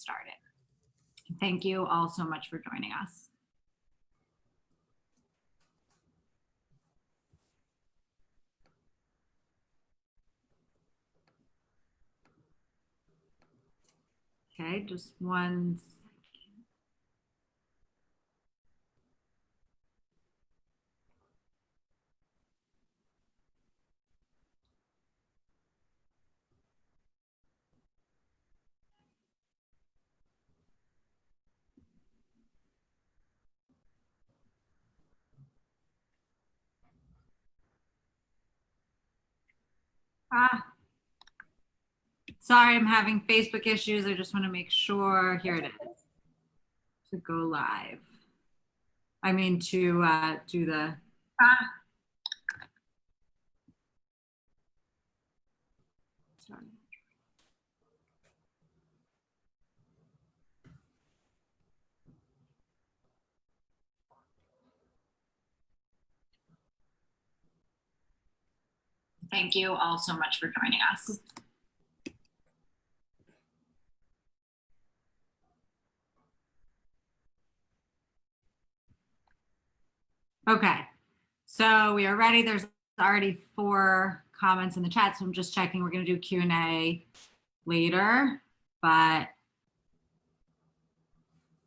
started. Thank you all so much for joining us. Okay, just one second. Sorry, I'm having Facebook issues. I just want to make sure. Here it is. To go live. I mean to do the. Sorry. Thank you all so much for joining us. Okay, so we are ready. There's already 4 comments in the chat, so I'm just checking. We're going to do Q&A later, but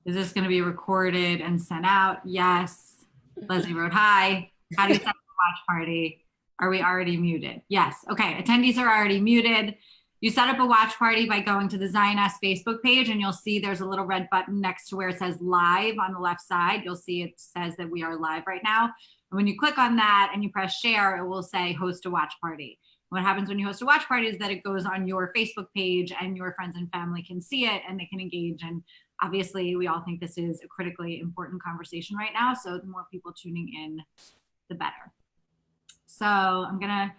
is this going to be recorded and sent out? Yes. Leslie wrote, hi. How do you set up a watch party? Are we already muted? Yes. Okay, attendees are already muted. You set up a watch party by going to the Zioness Facebook page, and you'll see there's a little red button next to where it says live on the left side. You'll see it says that we are live right now. And when you click on that and you press share, it will say host a watch party. What happens when you host a watch party is that it goes on your Facebook page and your friends and family can see it and they can engage. And obviously we all think this is a critically important conversation right now. So the more people tuning in, the better. So I'm gonna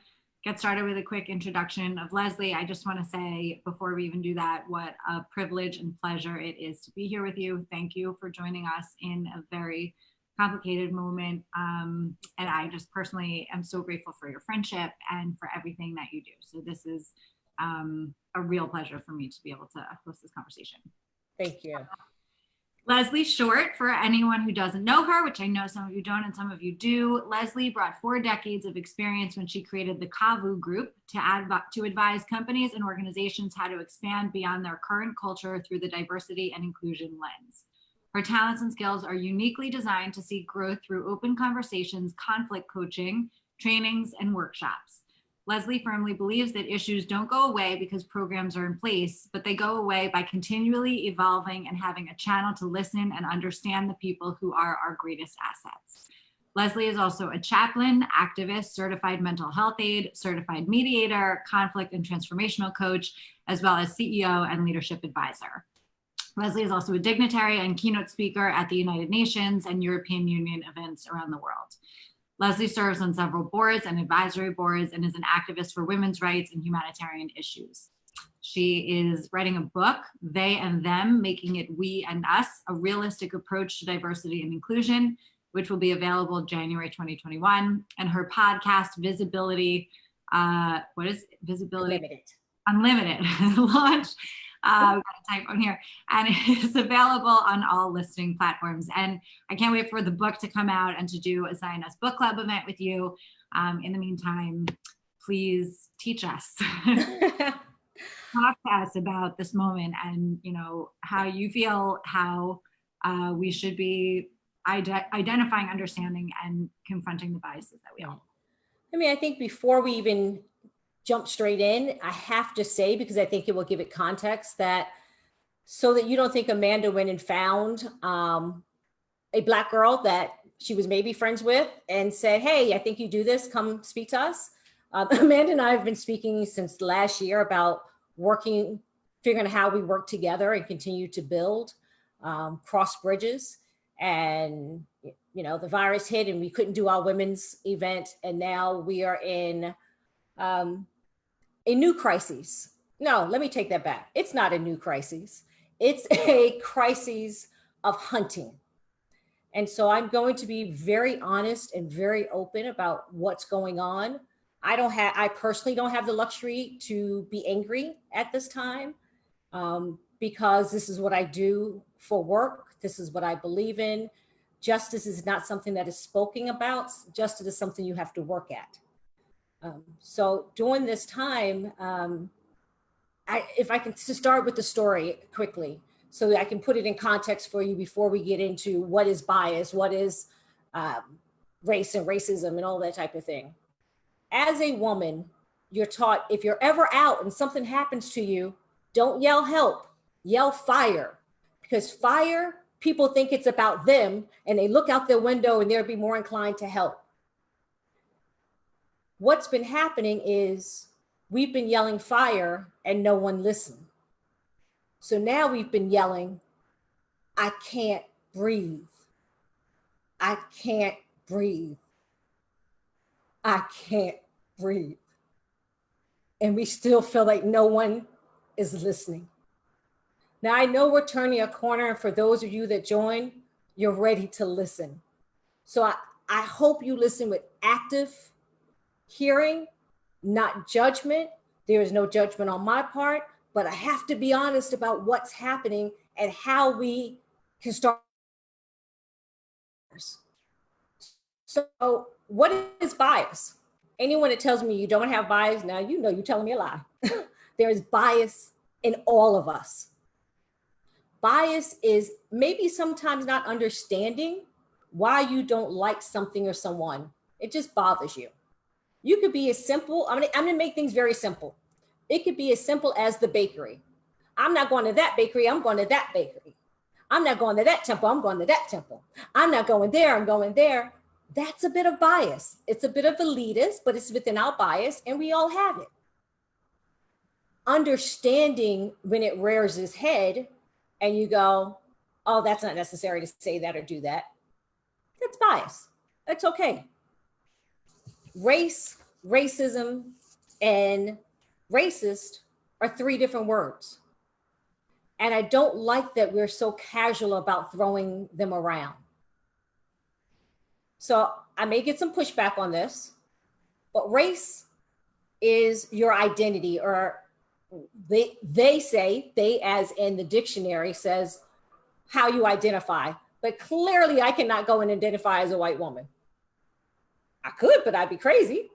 get started with a quick introduction of Leslie. I just want to say before we even do that, what a privilege and pleasure it is to be here with you. Thank you for joining us in a very complicated moment. And I just personally am so grateful for your friendship and for everything that you do. So this is a real pleasure for me to be able to host this conversation. Thank you. Leslie Short, for anyone who doesn't know her, which I know some of you don't and some of you do, Leslie brought 4 decades of experience when she created the Cavu group to advise companies and organizations how to expand beyond their current culture through the diversity and inclusion lens. Her talents and skills are uniquely designed to seek growth through open conversations, conflict coaching, trainings, and workshops. Leslie firmly believes that issues don't go away because programs are in place, but they go away by continually evolving and having a channel to listen and understand the people who are our greatest assets. Leslie is also a chaplain, activist, certified mental health aide, certified mediator, conflict and transformational coach, as well as CEO and leadership advisor. Leslie is also a dignitary and keynote speaker at the United Nations and European Union events around the world. Leslie serves on several boards and advisory boards and is an activist for women's rights and humanitarian issues. She is writing a book, They and Them, Making It We and Us, a realistic approach to diversity and inclusion, which will be available January 2021. And her podcast, Visibility, what is it? Visibility? Unlimited, launched. Got a type on here, and it's available on all listing platforms. And I can't wait for the book to come out and to do a Zioness book club event with you. In the meantime, please teach us, talk to us about this moment, and how you feel, how we should be identifying, understanding, and confronting the biases that we all. I mean, I think before we even jump straight in, I have to say, because I think it will give it context, that so that you don't think Amanda went and found a Black girl that she was maybe friends with and said, hey, I think you do this, come speak to us. Amanda and I have been speaking since last year about figuring out how we work together and continue to build, cross bridges. And, the virus hit and we couldn't do our women's event. And now we are in a new crisis. No, let me take that back. It's not a new crisis. It's a crisis of hunting. And so I'm going to be very honest and very open about what's going on. I personally don't have the luxury to be angry at this time. because this is what I do for work. This is what I believe in. Justice is not something that is spoken about. Justice is something you have to work at. So during this time, if I can just start with the story quickly, so that I can put it in context for you before we get into what is bias, what is race and racism and all that type of thing. As a woman, you're taught, if you're ever out and something happens to you, don't yell help, yell fire. Because fire, people think it's about them and they look out their window and they'll be more inclined to help. What's been happening is we've been yelling fire and no one listened. So now we've been yelling, I can't breathe. I can't breathe. I can't breathe. And we still feel like no one is listening. Now I know we're turning a corner, and for those of you that join, you're ready to listen. So I hope you listen with active hearing, not judgment. There is no judgment on my part, but I have to be honest about what's happening and how we can start. So what is bias? Anyone that tells me you don't have bias, now you know you're telling me a lie. There is bias in all of us. Bias is maybe sometimes not understanding why you don't like something or someone. It just bothers you. You could be as simple, I'm gonna make things very simple. It could be as simple as the bakery. I'm not going to that bakery, I'm going to that bakery. I'm not going to that temple, I'm going to that temple. I'm not going there, I'm going there. That's a bit of bias. It's a bit of elitist, but it's within our bias and we all have it. Understanding when it rears its head and you go, oh, that's not necessary to say that or do that. That's bias. That's okay. Race, racism, and racist are three different words. And I don't like that we're so casual about throwing them around. So I may get some pushback on this, but race is your identity, or they say, they as in the dictionary says how you identify. But clearly I cannot go and identify as a white woman. I could, but I'd be crazy.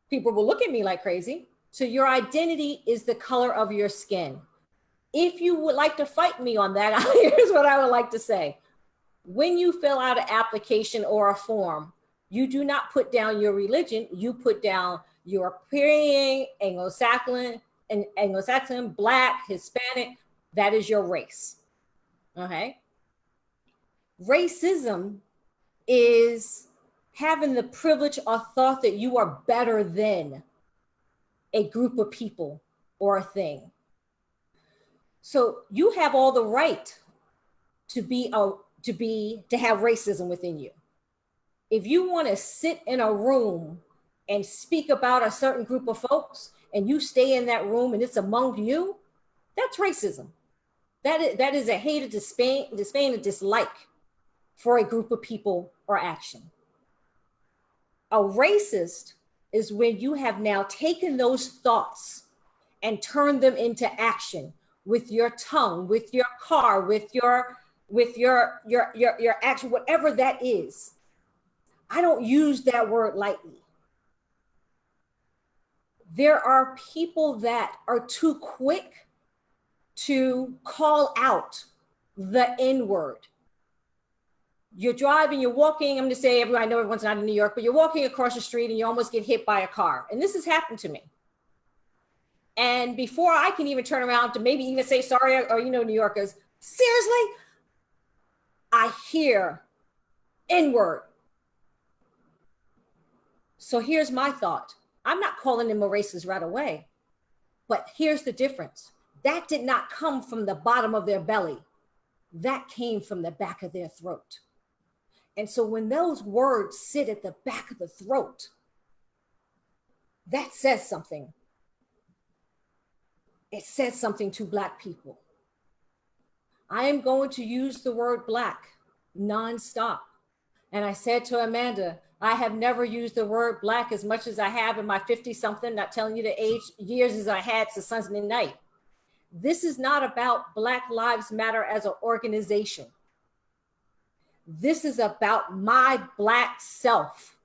People will look at me like crazy. So your identity is the color of your skin. If you would like to fight me on that, here's what I would like to say. When you fill out an application or a form, you do not put down your religion, you put down European, Anglo-Saxon, Black, Hispanic, that is your race, okay? Racism is having the privilege or thought that you are better than a group of people or a thing. So you have all the right to have racism within you. If you want to sit in a room and speak about a certain group of folks and you stay in that room and it's among you, that's racism. That is a hate, a disdain, a dislike for a group of people or action. A racist is when you have now taken those thoughts and turned them into action with your tongue, with your car, with your action, whatever that is. I don't use that word lightly. There are people that are too quick to call out the N-word. You're driving, you're walking, I'm gonna say, I know everyone's not in New York, but you're walking across the street and you almost get hit by a car. And this has happened to me. And before I can even turn around to maybe even say sorry, or New Yorkers, seriously? I hear N-word. So here's my thought. I'm not calling them a racist right away, but here's the difference. That did not come from the bottom of their belly. That came from the back of their throat. And so when those words sit at the back of the throat, that says something. It says something to Black people. I am going to use the word Black nonstop. And I said to Amanda, I have never used the word Black as much as I have in my 50 something, not telling you the age, years as I had to Sunday night. This is not about Black Lives Matter as an organization. This is about my Black self.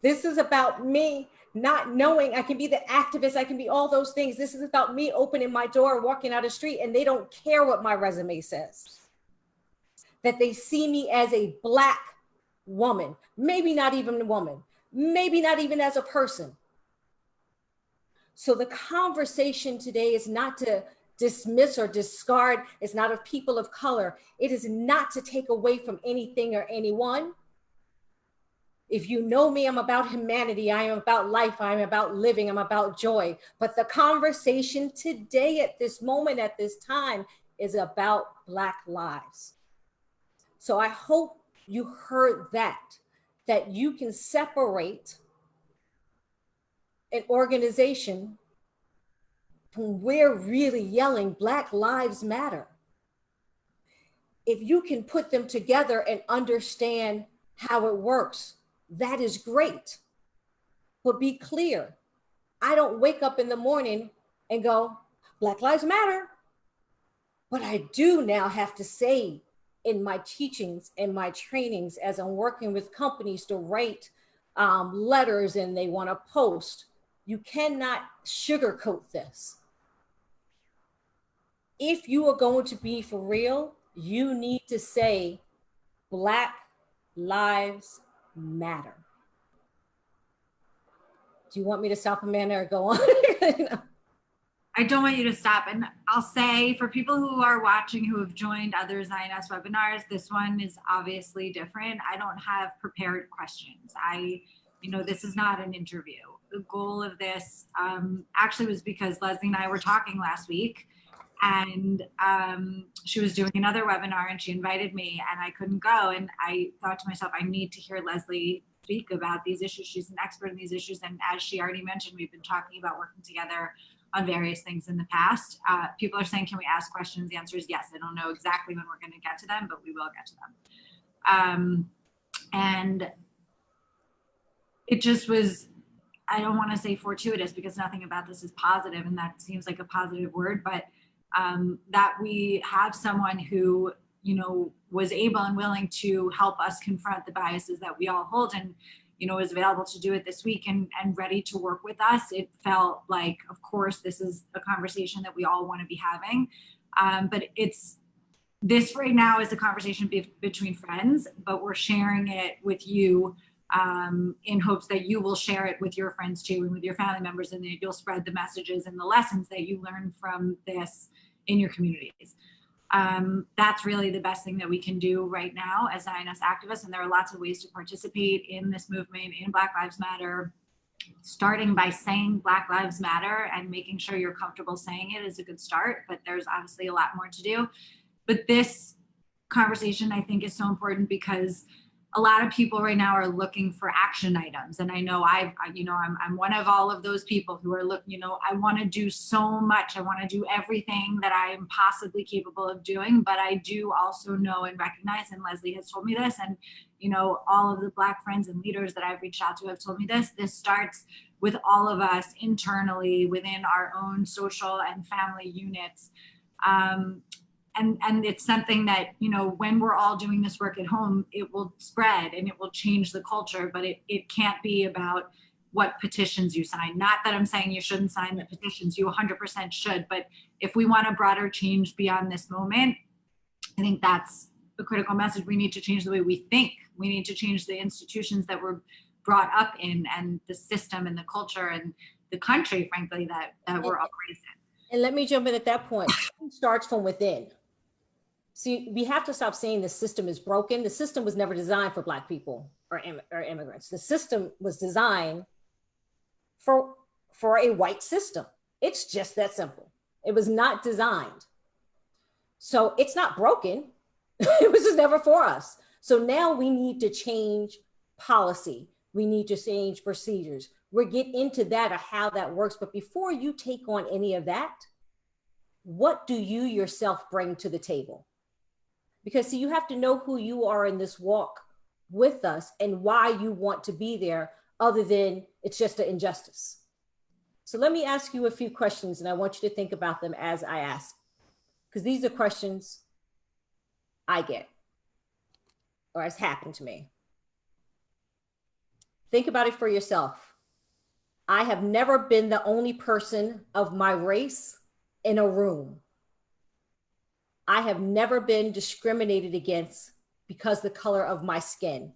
This is about me not knowing I can be the activist, I can be all those things. This is about me opening my door, walking out the street, and they don't care what my resume says. That they see me as a Black woman, maybe not even a woman, maybe not even as a person. So the conversation today is not to dismiss or discard. It's not of people of color. It is not to take away from anything or anyone. If you know me, I'm about humanity. I am about life. I am about living. I'm about joy. But the conversation today at this moment, at this time, is about Black lives. So I hope you heard that you can separate an organization when we're really yelling Black Lives Matter. If you can put them together and understand how it works, that is great. But be clear, I don't wake up in the morning and go, Black Lives Matter. But I do now have to say in my teachings and my trainings, as I'm working with companies to write letters and they want to post, you cannot sugarcoat this. If you are going to be for real, you need to say Black Lives Matter. Do you want me to stop, Amanda, or go on? I don't want you to stop. And I'll say for people who are watching who have joined other Zioness webinars, this one is obviously different. I don't have prepared questions. This is not an interview. The goal of this actually was because Leslie and I were talking last week, and she was doing another webinar and she invited me and I couldn't go. And I thought to myself, I need to hear Leslie speak about these issues. She's an expert in these issues. And as she already mentioned, we've been talking about working together on various things in the past. People are saying, can we ask questions? The answer is yes. I don't know exactly when we're going to get to them, but we will get to them. And it just was, I don't want to say fortuitous because nothing about this is positive, and that seems like a positive word, but that we have someone who, was able and willing to help us confront the biases that we all hold, and, is available to do it this week and ready to work with us. It felt like, of course, this is a conversation that we all want to be having. But this right now is a conversation between friends, but we're sharing it with you in hopes that you will share it with your friends too, and with your family members, and that you'll spread the messages and the lessons that you learn from this in your communities. That's really the best thing that we can do right now as Zioness activists. And there are lots of ways to participate in this movement, in Black Lives Matter, starting by saying Black Lives Matter and making sure you're comfortable saying it is a good start, but there's obviously a lot more to do. But this conversation, I think, is so important because a lot of people right now are looking for action items. And I know I'm one of all of those people who are looking, I want to do so much. I want to do everything that I am possibly capable of doing. But I do also know and recognize, and Leslie has told me this, and, all of the Black friends and leaders that I've reached out to have told me this starts with all of us internally within our own social and family units. And it's something that, when we're all doing this work at home, it will spread and it will change the culture, but it can't be about what petitions you sign. Not that I'm saying you shouldn't sign the petitions, you 100% should, but if we want a broader change beyond this moment, I think that's a critical message. We need to change the way we think. We need to change the institutions that we're brought up in, and the system and the culture and the country, frankly, that we're all raised in. And let me jump in at that point. It starts from within. See, we have to stop saying the system is broken. The system was never designed for Black people or immigrants. The system was designed for a white system. It's just that simple. It was not designed. So it's not broken. It was just never for us. So now we need to change policy. We need to change procedures. We'll get into that or how that works. But before you take on any of that, what do you yourself bring to the table? Because see, you have to know who you are in this walk with us and why you want to be there, other than it's just an injustice. So let me ask you a few questions, and I want you to think about them as I ask, because these are questions I get or has happened to me. Think about it for yourself. I have never been the only person of my race in a room. I have never been discriminated against because the color of my skin.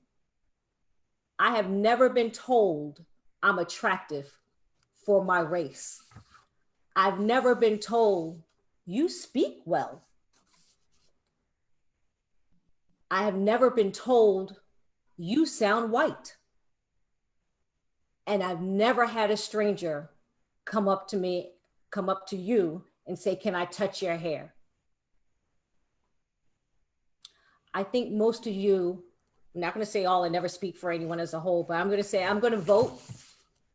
I have never been told I'm attractive for my race. I've never been told you speak well. I have never been told you sound white. And I've never had a stranger come up to you and say, can I touch your hair? I think most of you, I'm not going to say all, I never speak for anyone as a whole, but I'm going to say, I'm going to vote.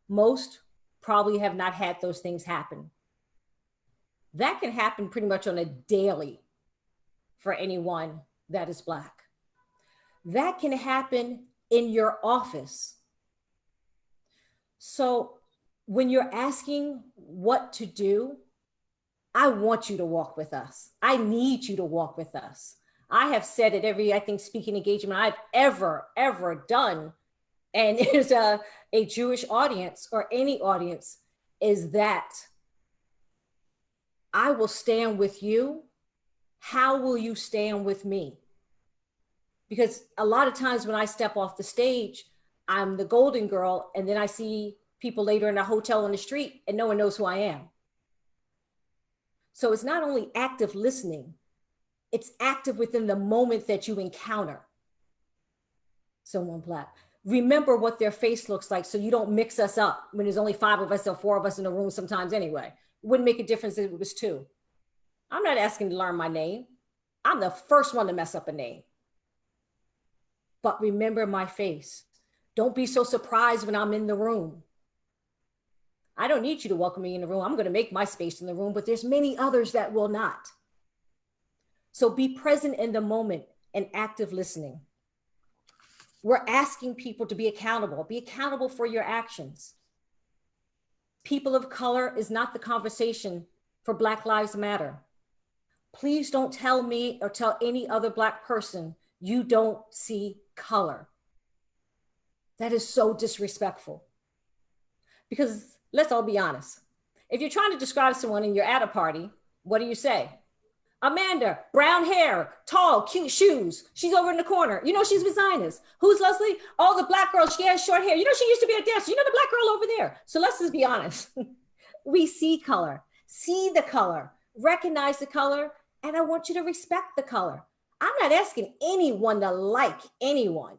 Most probably have not had those things happen. That can happen pretty much on a daily for anyone that is Black. That can happen in your office. So when you're asking what to do, I want you to walk with us. I need you to walk with us. I have said at every, I think, speaking engagement I've ever done, and it's a Jewish audience or any audience, is that I will stand with you. How will you stand with me? Because a lot of times when I step off the stage, I'm the golden girl, and then I see people later in a hotel on the street and no one knows who I am. So it's not only active listening, it's active within the moment that you encounter someone Black. Remember what their face looks like so you don't mix us up when there's only 5 of us or 4 of us in the room sometimes anyway. It wouldn't make a difference if it was 2. I'm not asking to learn my name. I'm the first one to mess up a name. But remember my face. Don't be so surprised when I'm in the room. I don't need you to welcome me in the room. I'm going to make my space in the room, but there's many others that will not. So be present in the moment and active listening. We're asking people to be accountable. Be accountable for your actions. People of color is not the conversation for Black Lives Matter. Please don't tell me or tell any other Black person you don't see color. That is so disrespectful. Because let's all be honest. If you're trying to describe someone and you're at a party, what do you say? Amanda, brown hair, tall, cute shoes. She's over in the corner. You know, she's with Zioness. Who's Leslie? Oh, the Black girl. She has short hair. You know, she used to be a dancer. You know, the Black girl over there. So let's just be honest. We see color, see the color, recognize the color, and I want you to respect the color. I'm not asking anyone to like anyone.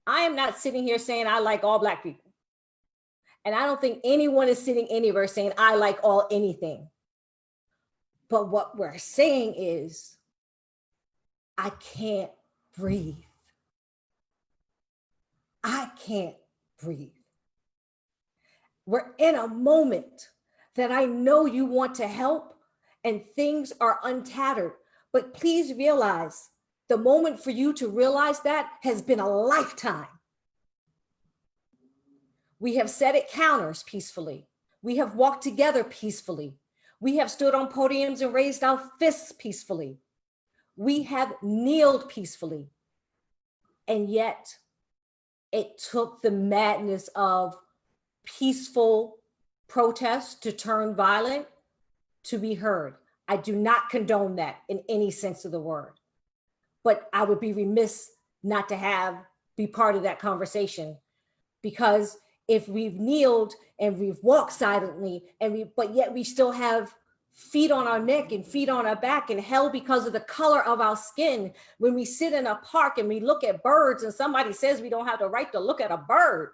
I am not sitting here saying I like all Black people. And I don't think anyone is sitting anywhere saying I like all anything. But what we're saying is, I can't breathe. I can't breathe. We're in a moment that I know you want to help and things are untattered, but please realize the moment for you to realize that has been a lifetime. We have set at counters peacefully. We have walked together peacefully. We have stood on podiums and raised our fists peacefully. We have kneeled peacefully. And yet it took the madness of peaceful protest to turn violent to be heard. I do not condone that in any sense of the word, but I would be remiss not to be part of that conversation, because if we've kneeled and we've walked silently but yet we still have feet on our neck and feet on our back and held because of the color of our skin, when we sit in a park and we look at birds and somebody says we don't have the right to look at a bird.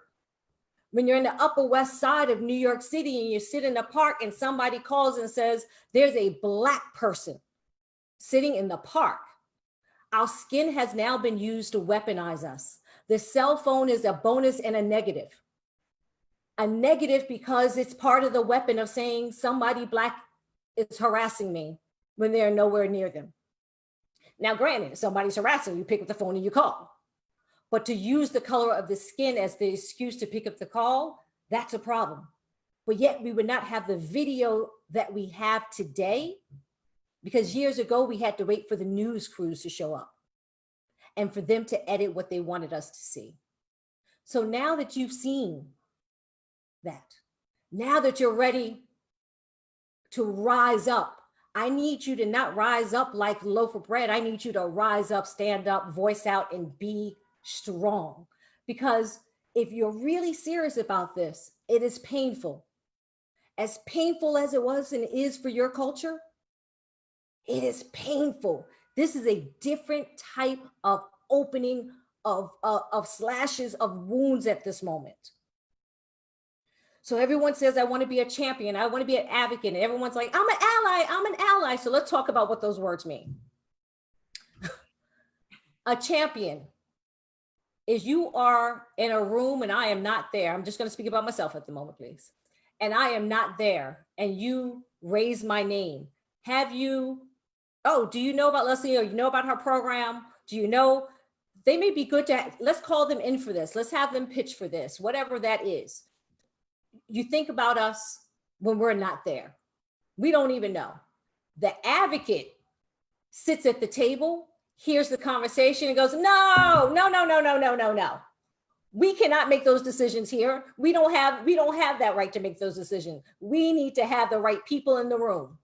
When you're in the Upper West Side of New York City and you sit in a park and somebody calls and says, there's a Black person sitting in the park. Our skin has now been used to weaponize us. The cell phone is a bonus and a negative. A negative because it's part of the weapon of saying somebody Black is harassing me when they're nowhere near them. Now, granted, if somebody's harassing you, pick up the phone and you call. But to use the color of the skin as the excuse to pick up the call, that's a problem. but yet we would not have the video that we have today, because years ago we had to wait for the news crews to show up and for them to edit what they wanted us to see. So now that you've seen that, now that you're ready to rise up, I need you to not rise up like a loaf of bread. I need you to rise up, stand up, voice out, and be strong. Because if you're really serious about this, it is painful. As painful as it was and is for your culture, it is painful. This is a different type of opening of slashes of wounds at this moment. So everyone says, I want to be a champion. I want to be an advocate. And everyone's like, I'm an ally. I'm an ally. So let's talk about what those words mean. A champion is you are in a room and I am not there. I'm just going to speak about myself at the moment, please. And I am not there. And you raise my name. Have you, oh, do you know about Leslie, or you know about her program? Do you know? They may be good to, let's call them in for this. Let's have them pitch for this, whatever that is. You think about us when we're not there. We don't even know. The advocate sits at the table, hears the conversation and goes, no. We cannot make those decisions here. We don't have that right to make those decisions. We need to have the right people in the room.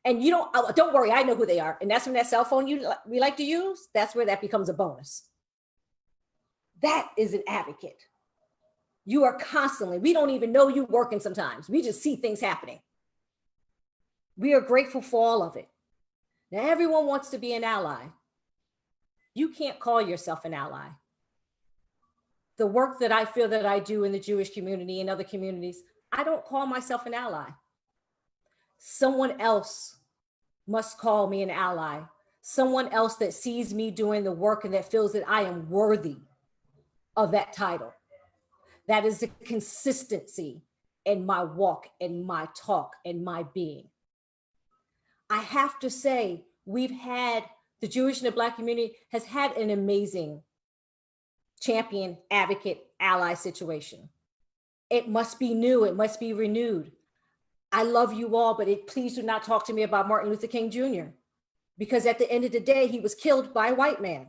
And you don't worry, I know who they are. And that's when that cell phone we like to use, that's where that becomes a bonus. That is an advocate. You are constantly, we don't even know you working sometimes. We just see things happening. We are grateful for all of it. Now, everyone wants to be an ally. You can't call yourself an ally. The work that I feel that I do in the Jewish community and other communities, I don't call myself an ally. Someone else must call me an ally. Someone else that sees me doing the work and that feels that I am worthy of that title. That is the consistency in my walk, in my talk, in my being. I have to say, the Jewish and the Black community has had an amazing champion, advocate, ally situation. It must be new. It must be renewed. I love you all, but please do not talk to me about Martin Luther King Jr. Because at the end of the day, he was killed by a white man.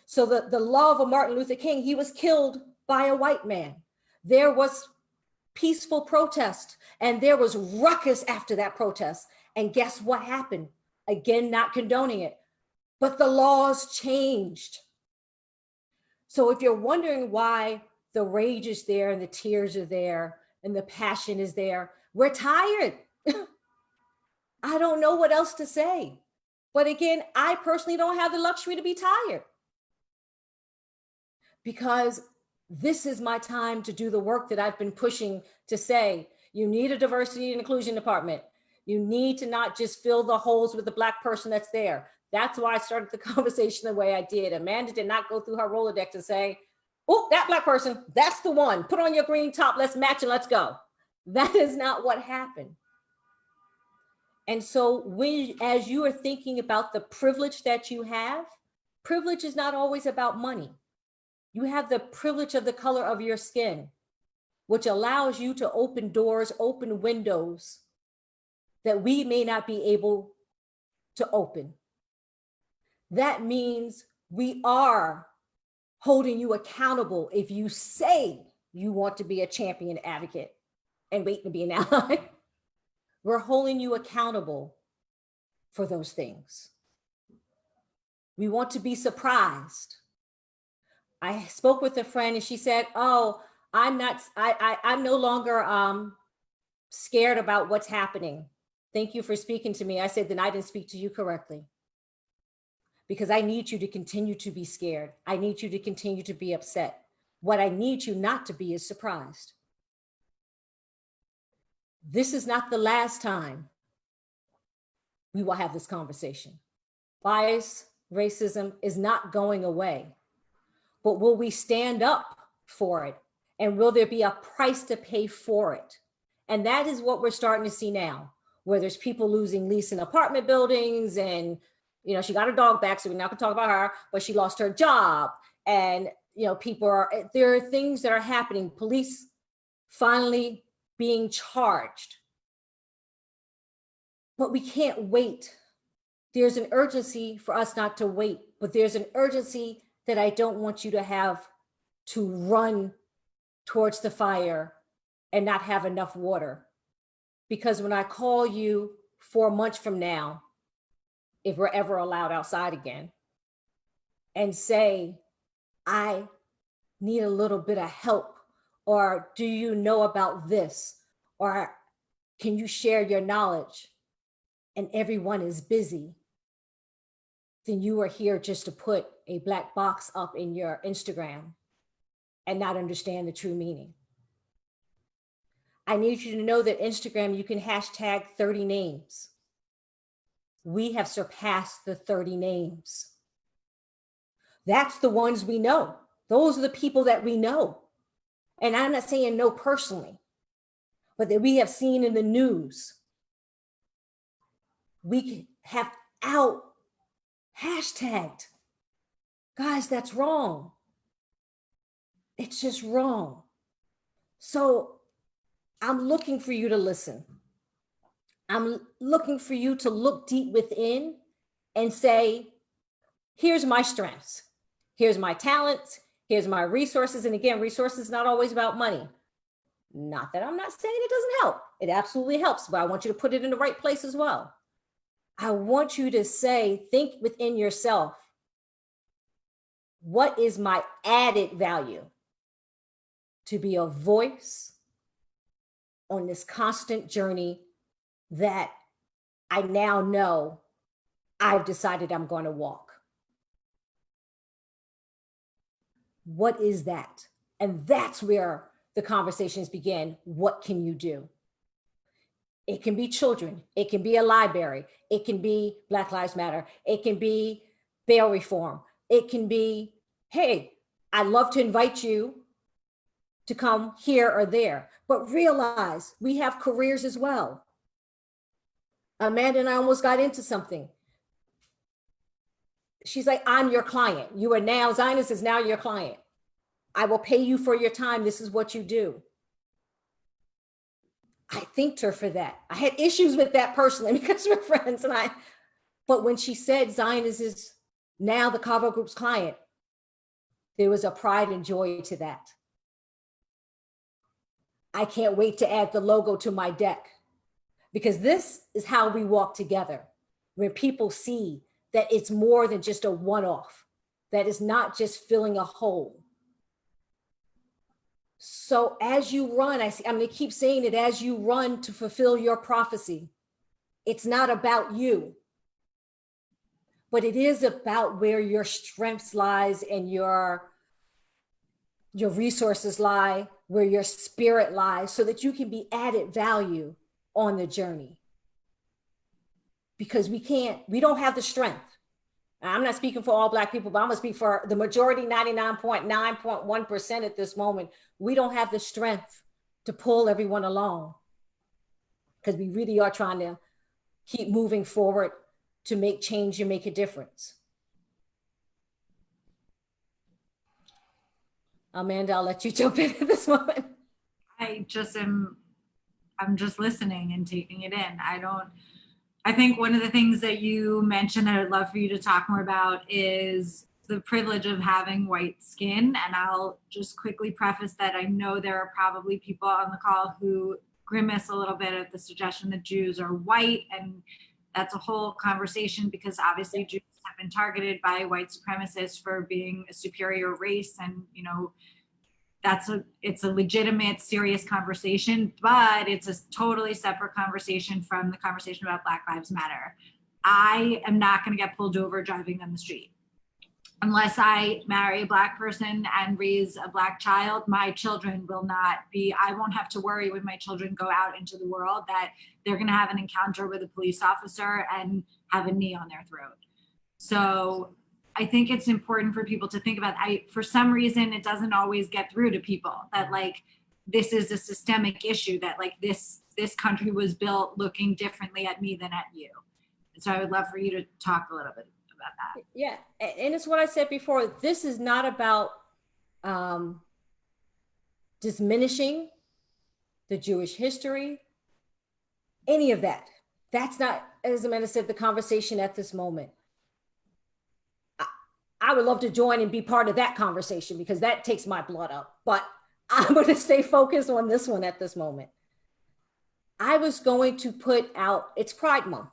So the love of Martin Luther King, he was killed by a white man. There was peaceful protest and there was ruckus after that protest. And guess what happened? Again, not condoning it, but the laws changed. So if you're wondering why the rage is there and the tears are there and the passion is there, we're tired. I don't know what else to say. But again, I personally don't have the luxury to be tired, because this is my time to do the work that I've been pushing to say, you need a diversity and inclusion department. You need to not just fill the holes with the Black person that's there. That's why I started the conversation the way I did. Amanda did not go through her Rolodex and say, oh, that Black person, that's the one. Put on your green top, let's match and let's go. That is not what happened. And so as you are thinking about the privilege that you have, privilege is not always about money. You have the privilege of the color of your skin, which allows you to open doors, open windows that we may not be able to open. That means we are holding you accountable if you say you want to be a champion advocate and wait to be an ally. We're holding you accountable for those things. We want to be surprised. I spoke with a friend and she said, oh, I'm no longer scared about what's happening. Thank you for speaking to me. I said, then I didn't speak to you correctly, because I need you to continue to be scared. I need you to continue to be upset. What I need you not to be is surprised. This is not the last time we will have this conversation. Bias, racism is not going away, but will we stand up for it? And will there be a price to pay for it? And that is what we're starting to see now, where there's people losing lease in apartment buildings, and she got her dog back, so we're not gonna talk about her, but she lost her job. And there are things that are happening. Police finally being charged. But we can't wait. There's an urgency for us not to wait, but there's an urgency that I don't want you to have to run towards the fire and not have enough water. Because when I call you 4 months from now, if we're ever allowed outside again, and say, I need a little bit of help, or do you know about this? Or can you share your knowledge? And everyone is busy, then you are here just to put a black box up in your Instagram and not understand the true meaning. I need you to know that Instagram, you can hashtag 30 names. We have surpassed the 30 names. That's the ones we know. Those are the people that we know. And I'm not saying know personally, but that we have seen in the news. We have out hashtagged. Guys, that's wrong. It's just wrong. So I'm looking for you to listen. I'm looking for you to look deep within and say, here's my strengths. Here's my talents. Here's my resources. And again, resources not always about money. Not that I'm not saying it doesn't help. It absolutely helps, but I want you to put it in the right place as well. I want you to say, think within yourself, what is my added value to be a voice on this constant journey that I now know I've decided I'm going to walk? What is that? And that's where the conversations begin. What can you do? It can be children. It can be a library. It can be Black Lives Matter. It can be bail reform. It can be, hey, I'd love to invite you to come here or there, but realize we have careers as well. Amanda and I almost got into something. She's like, I'm your client. You are now, Zioness is now your client. I will pay you for your time. This is what you do. I thanked her for that. I had issues with that personally because we're friends, but when she said Zioness is now the Cavu Group's client, there was a pride and joy to that. I can't wait to add the logo to my deck, because this is how we walk together. When people see that it's more than just a one-off, that is not just filling a hole. So as you run, I'm going to keep saying it, as you run to fulfill your prophecy, it's not about you, but it is about where your strengths lies and your resources lie, where your spirit lies, so that you can be added value on the journey. Because we don't have the strength. I'm not speaking for all Black people, but I'm gonna speak for the majority, 99.9.1% at this moment. We don't have the strength to pull everyone along, because we really are trying to keep moving forward to make change and make a difference. Amanda, I'll let you jump in at this moment. I'm just listening and taking it in. I think one of the things that you mentioned that I'd love for you to talk more about is the privilege of having white skin. And I'll just quickly preface that I know there are probably people on the call who grimace a little bit at the suggestion that Jews are white. And that's a whole conversation, because obviously Jews have been targeted by white supremacists for being a superior race. And, you know, it's a legitimate, serious conversation, but it's a totally separate conversation from the conversation about Black Lives Matter. I am not going to get pulled over driving down the street. Unless I marry a Black person and raise a Black child, my children will not be, I won't have to worry when my children go out into the world that they're going to have an encounter with a police officer and have a knee on their throat. So I think it's important for people to think about, for some reason, it doesn't always get through to people that, like, this is a systemic issue, that, like, this country was built looking differently at me than at you. And so I would love for you to talk a little bit about that. Yeah, and it's what I said before. This is not about diminishing the Jewish history, any of that. That's not, as Amanda said, the conversation at this moment. I would love to join and be part of that conversation because that takes my blood up, but I'm going to stay focused on this one at this moment. I was going to put out, it's Pride Month.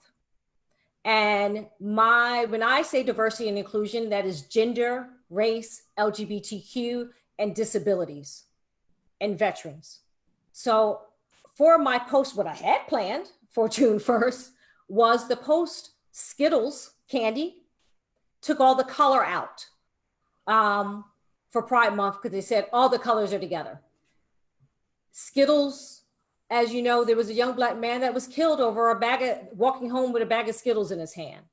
And when I say diversity and inclusion, that is gender, race, LGBTQ, and disabilities and veterans. So for my post, what I had planned for June 1st was the post Skittles candy, took all the color out for Pride Month because they said all the colors are together. Skittles, as you know, there was a young Black man that was killed over walking home with a bag of Skittles in his hand.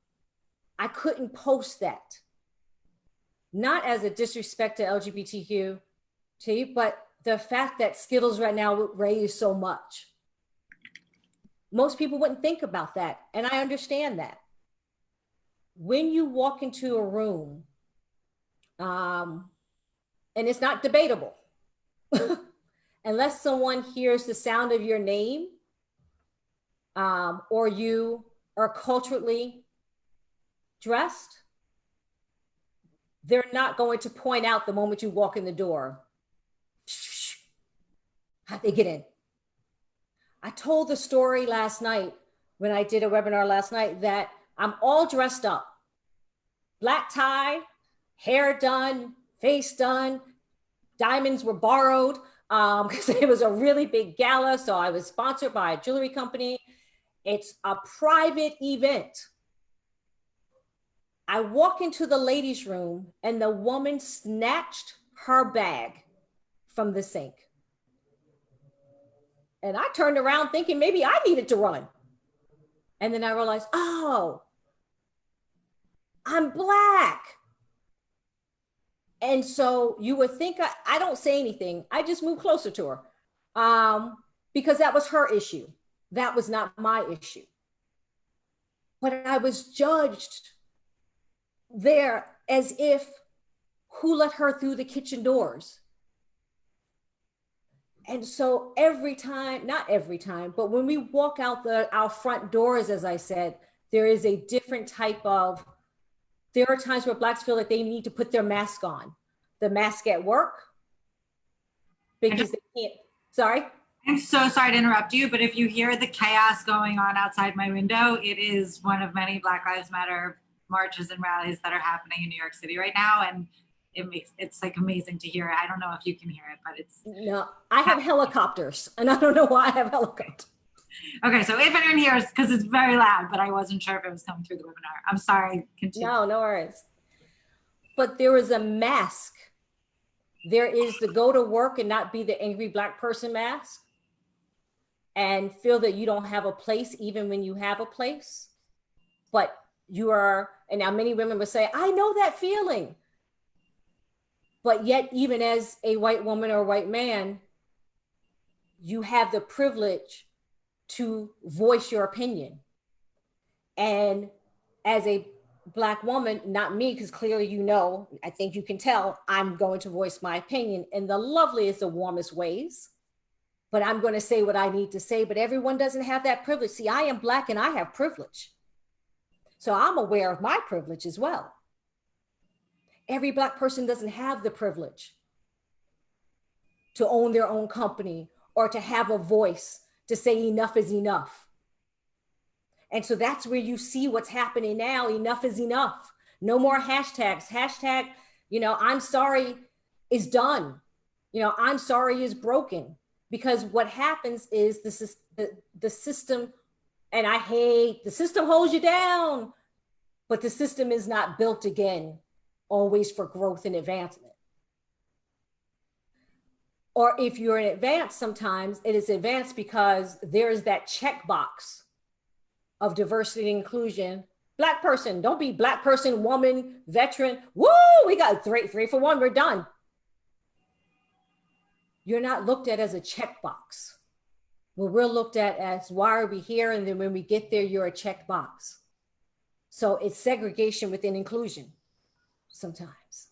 I couldn't post that. Not as a disrespect to LGBTQ, but the fact that Skittles right now raise so much. Most people wouldn't think about that. And I understand that. When you walk into a room, and it's not debatable, unless someone hears the sound of your name, or you are culturally dressed, they're not going to point out the moment you walk in the door. How'd they get in? I told the story last night when I did a webinar last night that I'm all dressed up. Black tie, hair done, face done, diamonds were borrowed because it was a really big gala. So I was sponsored by a jewelry company. It's a private event. I walk into the ladies' room and the woman snatched her bag from the sink. And I turned around thinking maybe I needed to run. And then I realized, oh, I'm Black. And so you would think I don't say anything. I just move closer to her because that was her issue. That was not my issue. But I was judged there as if, who let her through the kitchen doors? And so every time, not every time, but when we walk out our front doors, as I said, there is a different type of, there are times where Blacks feel like they need to put their mask on. The mask at work, because they can't, sorry? I'm so sorry to interrupt you, but if you hear the chaos going on outside my window, it is one of many Black Lives Matter marches and rallies that are happening in New York City right now. And it's like amazing to hear it. I don't know if you can hear it, but it's. No, I have helicopters and I don't know why I have helicopters. Okay, so if anyone hears, because it's very loud, but I wasn't sure if it was coming through the webinar. I'm sorry, continue. No worries. But there is a mask. There is the go to work and not be the angry Black person mask and feel that you don't have a place even when you have a place. But you are, and now many women would say, I know that feeling. But yet, even as a white woman or white man, you have the privilege to voice your opinion. And as a Black woman, not me, because clearly you know, I think you can tell, I'm going to voice my opinion in the loveliest, the warmest ways. But I'm going to say what I need to say, but everyone doesn't have that privilege. See, I am Black and I have privilege. So I'm aware of my privilege as well. Every Black person doesn't have the privilege to own their own company or to have a voice to say enough is enough. And so that's where you see what's happening now. Enough is enough. No more hashtags. Hashtag, I'm sorry is done. I'm sorry is broken. Because what happens is the system, and I hate, the system holds you down, but the system is not built again, always for growth and advancement. Or if you're in advance, sometimes it is advanced because there's that checkbox of diversity and inclusion. Black person, don't be Black person, woman, veteran. Woo, we got three for one, we're done. You're not looked at as a checkbox. Well, we're looked at as, why are we here? And then when we get there, you're a checkbox. So it's segregation within inclusion sometimes.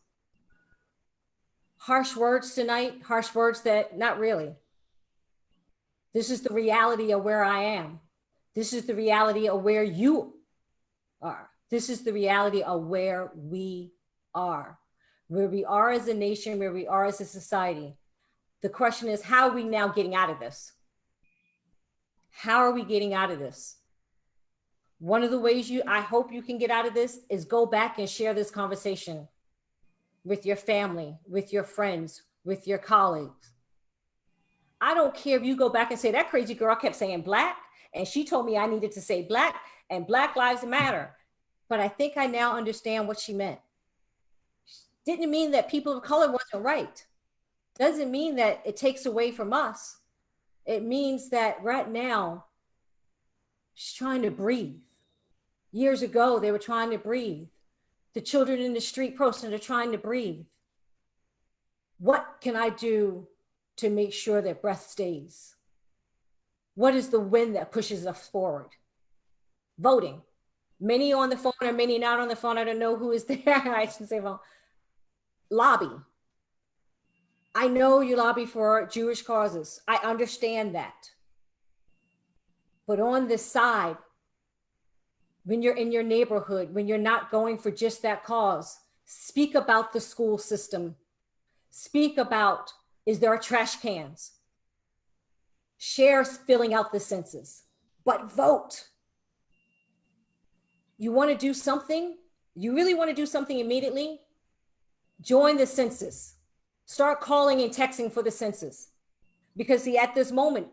Harsh words tonight, harsh words that, not really. This is the reality of where I am. This is the reality of where you are. This is the reality of where we are as a nation, where we are as a society. The question is, how are we now getting out of this? How are we getting out of this? One of the ways I hope you can get out of this is go back and share this conversation with your family, with your friends, with your colleagues. I don't care if you go back and say, that crazy girl kept saying black, and she told me I needed to say black, and Black Lives Matter. But I think I now understand what she meant. Didn't mean that people of color wasn't right. Doesn't mean that it takes away from us. It means that right now, she's trying to breathe. Years ago, they were trying to breathe. The children in the street protesting are trying to breathe. What can I do to make sure that breath stays? What is the wind that pushes us forward? Voting. Many on the phone or many not on the phone. I don't know who is there. I shouldn't say phone. Lobby. I know you lobby for Jewish causes. I understand that. But on this side, when you're in your neighborhood, when you're not going for just that cause, speak about the school system. Speak about, is there trash cans? Share filling out the census, but vote. You want to do something? You really want to do something immediately? Join the census. Start calling and texting for the census. Because see, at this moment,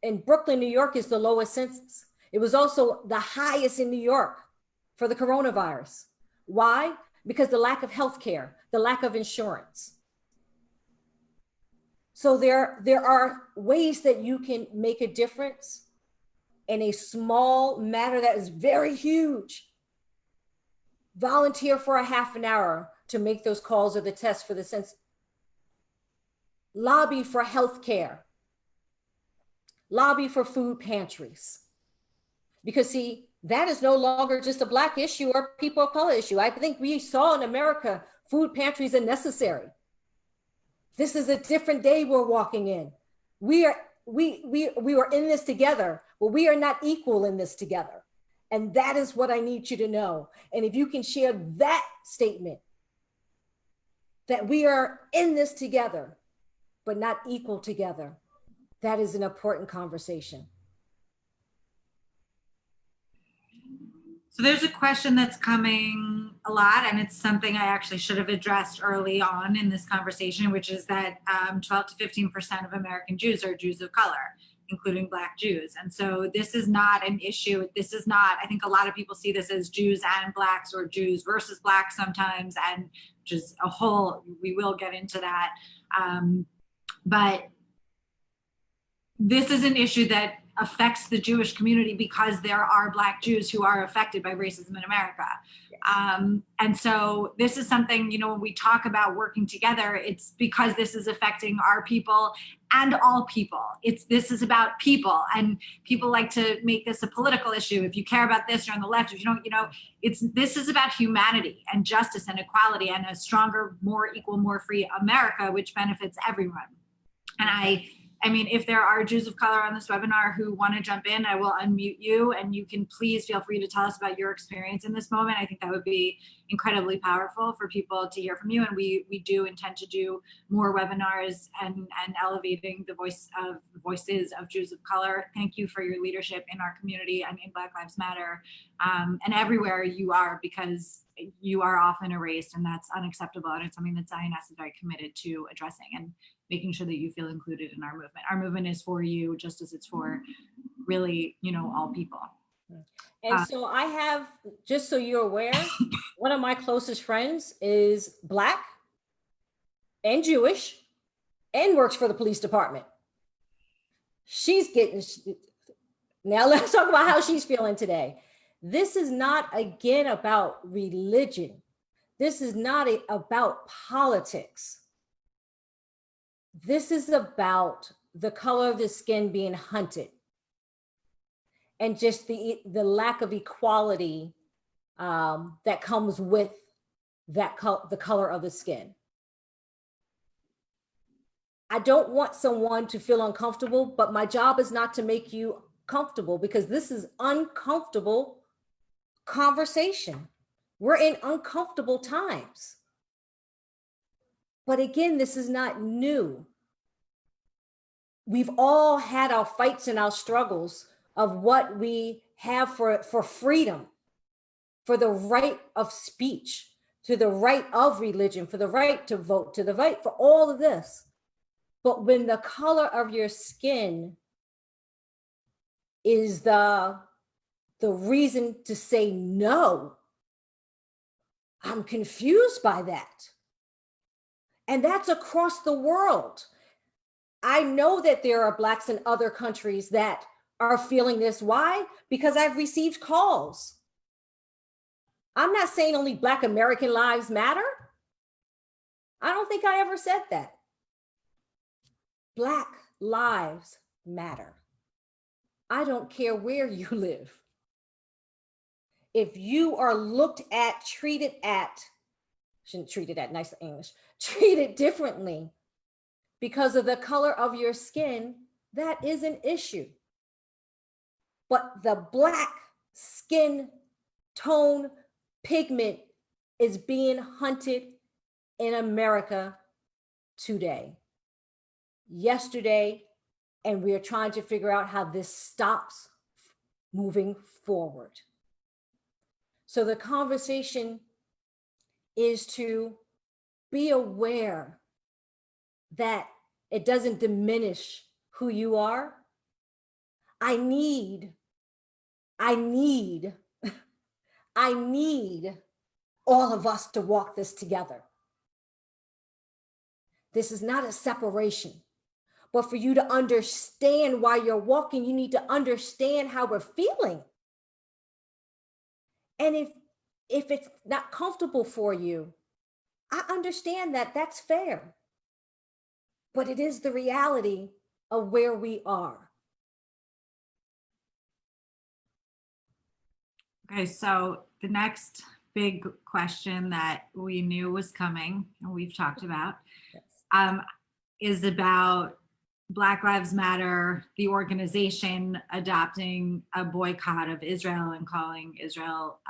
in Brooklyn, New York is the lowest census. It was also the highest in New York for the coronavirus. Why? Because the lack of healthcare, the lack of insurance. So there are ways that you can make a difference in a small matter that is very huge. Volunteer for a half an hour to make those calls or the tests for the census. Lobby for healthcare. Lobby for food pantries. Because see, that is no longer just a Black issue or people of color issue. I think we saw in America, food pantries are necessary. This is a different day we're walking in. We are in this together, but we are not equal in this together. And that is what I need you to know. And if you can share that statement, that we are in this together, but not equal together, that is an important conversation. So there's a question that's coming a lot, and it's something I actually should have addressed early on in this conversation, which is that 12 to 15% of American Jews are Jews of color, including Black Jews. And so this is not an issue. This is not, I think a lot of people see this as Jews and Blacks or Jews versus Blacks sometimes, and which is a whole, we will get into that. But this is an issue that affects the Jewish community because there are Black Jews who are affected by racism in America. And so this is something, you know, when we talk about working together, it's because this is affecting our people and all people. This is about people, and people like to make this a political issue. If you care about this, you're on the left. If you don't, you know, this is about humanity and justice and equality and a stronger, more equal, more free America, which benefits everyone. And I mean, if there are Jews of color on this webinar who want to jump in, I will unmute you, and you can please feel free to tell us about your experience in this moment. I think that would be incredibly powerful for people to hear from you. And we do intend to do more webinars and elevating the voices of Jews of color. Thank you for your leadership in our community and in Black Lives Matter, and everywhere you are, because you are often erased, and that's unacceptable. And it's something that Zioness is very committed to addressing and making sure that you feel included in our movement. Our movement is for you, just as it's for really, you know, all people. And so I have, just so you're aware, one of my closest friends is Black and Jewish and works for the police department. She's getting, now let's talk about how she's feeling today. This is not, again, about religion. This is not about politics. This is about the color of the skin being hunted, and just the lack of equality that comes with that the color of the skin. I don't want someone to feel uncomfortable, but my job is not to make you comfortable, because this is uncomfortable conversation. We're in uncomfortable times. But again, this is not new. We've all had our fights and our struggles of what we have for freedom, for the right of speech, to the right of religion, for the right to vote, to the right for all of this. But when the color of your skin is the reason to say no, I'm confused by that. And that's across the world. I know that there are Blacks in other countries that are feeling this. Why? Because I've received calls. I'm not saying only Black American lives matter. I don't think I ever said that. Black lives matter. I don't care where you live. If you are looked at, nice English, treated differently because of the color of your skin, that is an issue. But the Black skin tone pigment is being hunted in America today, yesterday, and we are trying to figure out how this stops moving forward. So the conversation is to be aware that it doesn't diminish who you are. I need all of us to walk this together. This is not a separation, but for you to understand why you're walking, you need to understand how we're feeling. And if it's not comfortable for you, I understand that. That's fair. But it is the reality of where we are. Okay, so the next big question that we knew was coming, and we've talked about, Yes. is about Black Lives Matter, the organization adopting a boycott of Israel and calling Israel,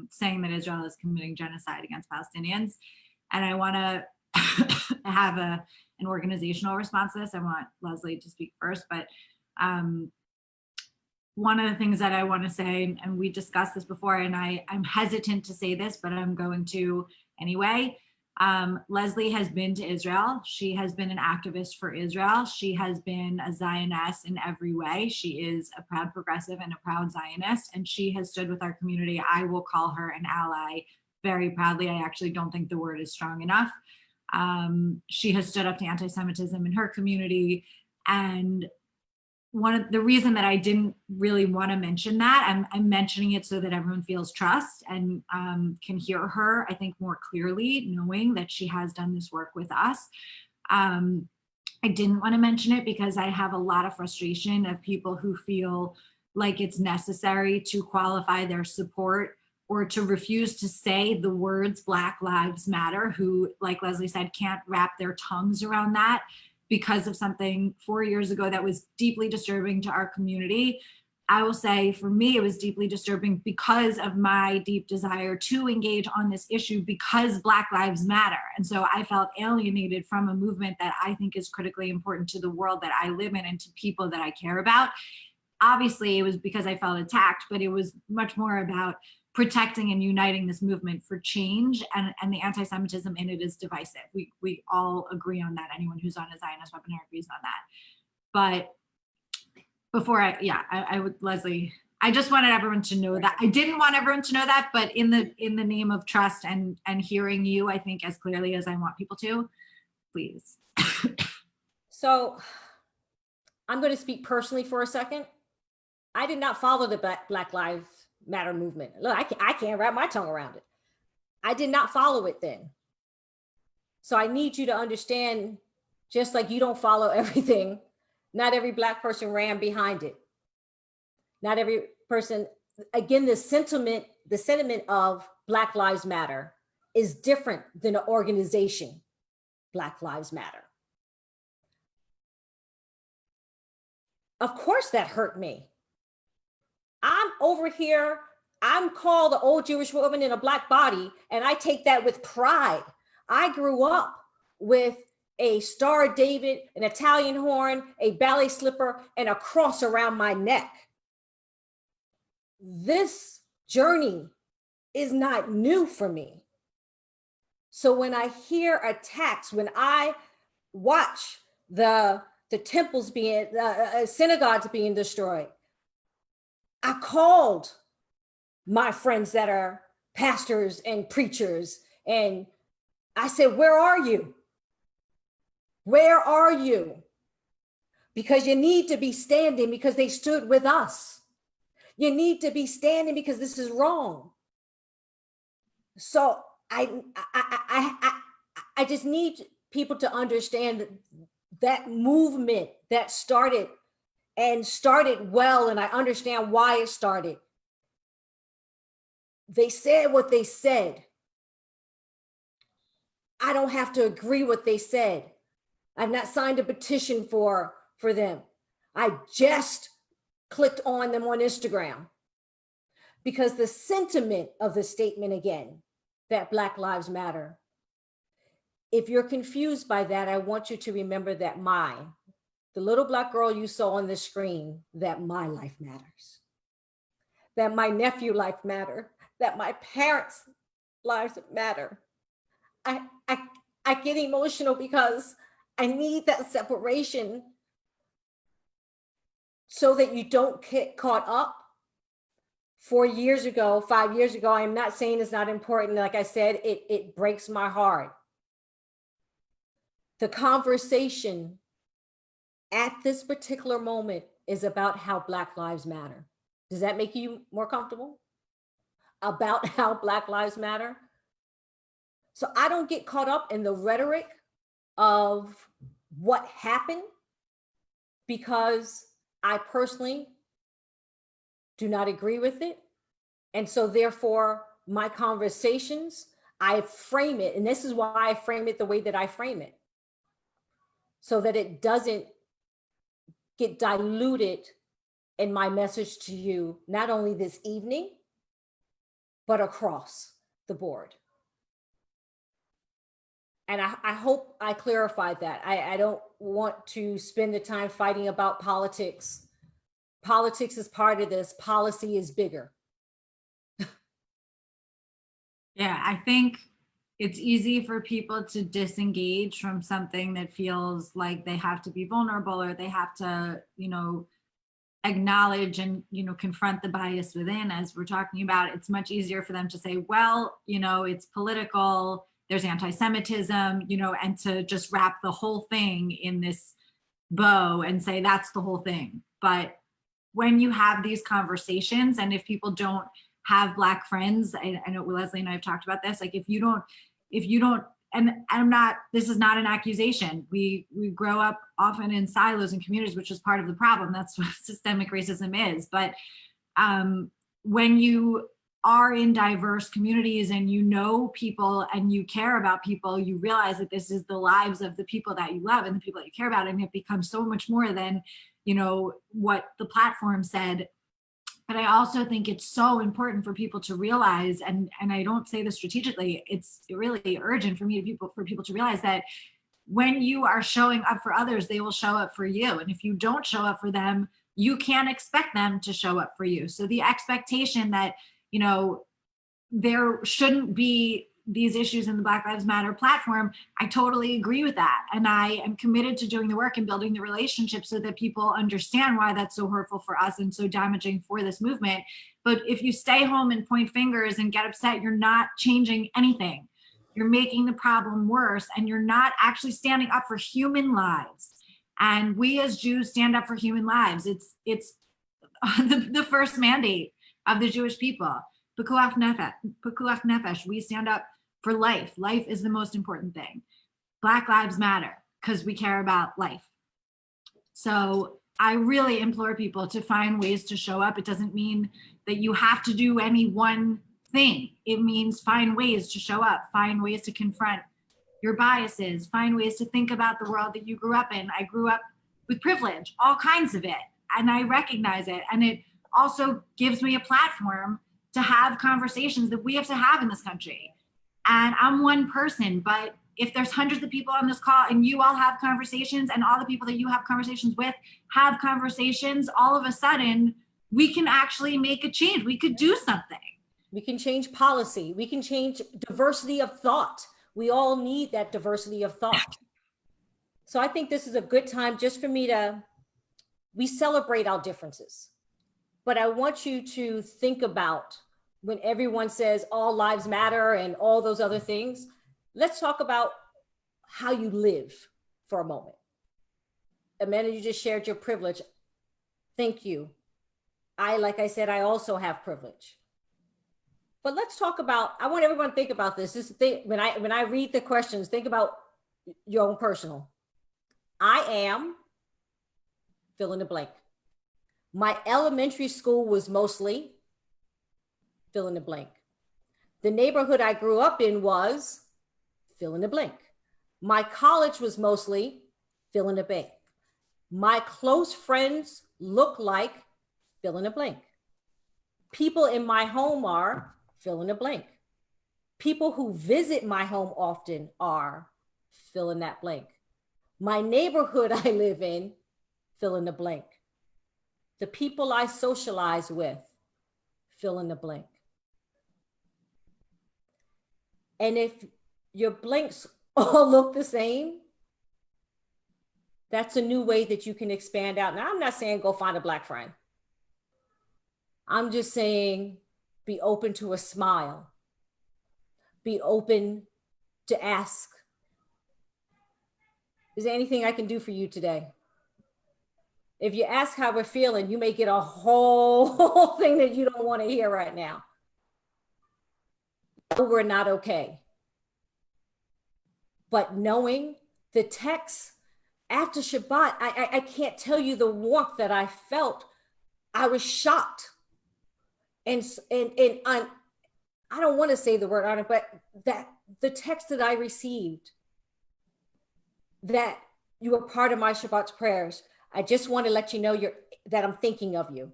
saying that Israel is committing genocide against Palestinians. And I want to have an organizational response to this. I want Leslie to speak first, but one of the things that I want to say, and we discussed this before, and I'm hesitant to say this, but I'm going to anyway. Leslie has been to Israel. She has been an activist for Israel. She has been a Zioness in every way. She is a proud progressive and a proud Zionist, and she has stood with our community. I will call her an ally very proudly. I actually don't think the word is strong enough. She has stood up to anti-Semitism in her community. And one of the reason that I didn't really want to mention that, I'm mentioning it so that everyone feels trust and can hear her, I think, more clearly, knowing that she has done this work with us. I didn't want to mention it because I have a lot of frustration of people who feel like it's necessary to qualify their support or to refuse to say the words Black Lives Matter, who, like Leslie said, can't wrap their tongues around that because of something 4 years ago that was deeply disturbing to our community. I will say, for me, it was deeply disturbing because of my deep desire to engage on this issue because Black Lives Matter. And so I felt alienated from a movement that I think is critically important to the world that I live in and to people that I care about. Obviously, it was because I felt attacked, but it was much more about protecting and uniting this movement for change, and the anti-Semitism in it is divisive. We all agree on that. Anyone who's on a Zionist webinar agrees on that. But before I would, Leslie, I just wanted everyone to know that. I didn't want everyone to know that, but in the name of trust and hearing you, I think, as clearly as I want people to, please. So I'm going to speak personally for a second. I did not follow the Black Lives Matter movement. Look, I can't wrap my tongue around it. I did not follow it then. So I need you to understand, just like you don't follow everything, not every Black person ran behind it. Not every person, again, the sentiment of Black Lives Matter is different than an organization, Black Lives Matter. Of course that hurt me. I'm over here, I'm called an old Jewish woman in a Black body, and I take that with pride. I grew up with a Star of David, an Italian horn, a ballet slipper, and a cross around my neck. This journey is not new for me. So when I hear attacks, when I watch the temples being, synagogues being destroyed, I called my friends that are pastors and preachers, and I said, where are you? Where are you? Because you need to be standing, because they stood with us. You need to be standing because this is wrong. So I just need people to understand that movement that started well, and I understand why it started. They said what they said. I don't have to agree what they said. I've not signed a petition for them. I just clicked on them on Instagram because the sentiment of the statement, again, that Black Lives Matter. If you're confused by that, I want you to remember that the little Black girl you saw on the screen, that my life matters, that my nephew life matter, that my parents' lives matter. I get emotional because I need that separation so that you don't get caught up. 4 years ago, 5 years ago, I'm not saying it's not important. Like I said, it breaks my heart. The conversation at this particular moment is about how Black Lives Matter. Does that make you more comfortable? About how Black Lives Matter? So I don't get caught up in the rhetoric of what happened, because I personally do not agree with it. And so therefore my conversations, I frame it, and this is why I frame it the way that I frame it, so that it doesn't get diluted in my message to you, not only this evening, but across the board. And I hope I clarified that. I don't want to spend the time fighting about politics. Politics is part of this. Policy is bigger. Yeah, I think it's easy for people to disengage from something that feels like they have to be vulnerable, or they have to, acknowledge and, confront the bias within, as we're talking about. It's much easier for them to say, well, it's political, there's anti-Semitism, and to just wrap the whole thing in this bow and say that's the whole thing. But when you have these conversations, and if people don't have Black friends, I know Leslie and I have talked about this, like if you don't, and this is not an accusation. We grow up often in silos and communities, which is part of the problem. That's what systemic racism is. But when you are in diverse communities and people and you care about people, you realize that this is the lives of the people that you love and the people that you care about. And it becomes so much more than, what the platform said. But I also think it's so important for people to realize, and I don't say this strategically, it's really urgent for people to realize that when you are showing up for others, they will show up for you. And if you don't show up for them, you can't expect them to show up for you. So the expectation that, there shouldn't be these issues in the Black Lives Matter platform, I totally agree with that. And I am committed to doing the work and building the relationship so that people understand why that's so hurtful for us and so damaging for this movement. But if you stay home and point fingers and get upset, you're not changing anything. You're making the problem worse, and you're not actually standing up for human lives. And we as Jews stand up for human lives. It's the first mandate of the Jewish people. Pikuach nefesh, we stand up for life. Life is the most important thing. Black lives matter because we care about life. So I really implore people to find ways to show up. It doesn't mean that you have to do any one thing. It means find ways to show up, find ways to confront your biases, find ways to think about the world that you grew up in. I grew up with privilege, all kinds of it. and I recognize it. And it also gives me a platform to have conversations that we have to have in this country. And I'm one person, but if there's hundreds of people on this call and you all have conversations and all the people that you have conversations with have conversations, all of a sudden we can actually make a change. We could do something. We can change policy. We can change diversity of thought. We all need that diversity of thought. So I think this is a good time just for me to, we celebrate our differences, but I want you to think about when everyone says all lives matter and all those other things, let's talk about how you live for a moment. Amanda, you just shared your privilege. Thank you. Like I said, I also have privilege. But let's talk about, I want everyone to think about this. When I read the questions, think about your own personal. I am, fill in the blank. My elementary school was mostly, fill in the blank. The neighborhood I grew up in was, fill in the blank. My college was mostly, fill in the blank. My close friends look like, fill in the blank. People in my home are, fill in the blank. People who visit my home often are, fill in that blank. My neighborhood I live in, fill in the blank. The people I socialize with, fill in the blank. And if your blanks all look the same, that's a new way that you can expand out. Now, I'm not saying go find a Black friend. I'm just saying be open to a smile. Be open to ask, is there anything I can do for you today? If you ask how we're feeling, you may get a whole thing that you don't want to hear right now. We're not okay. But knowing the text after Shabbat, I can't tell you the warmth that I felt. I was shocked. And I don't want to say the word on it, but that the text that I received, that you were part of my Shabbat's prayers, I just want to let you know that I'm thinking of you.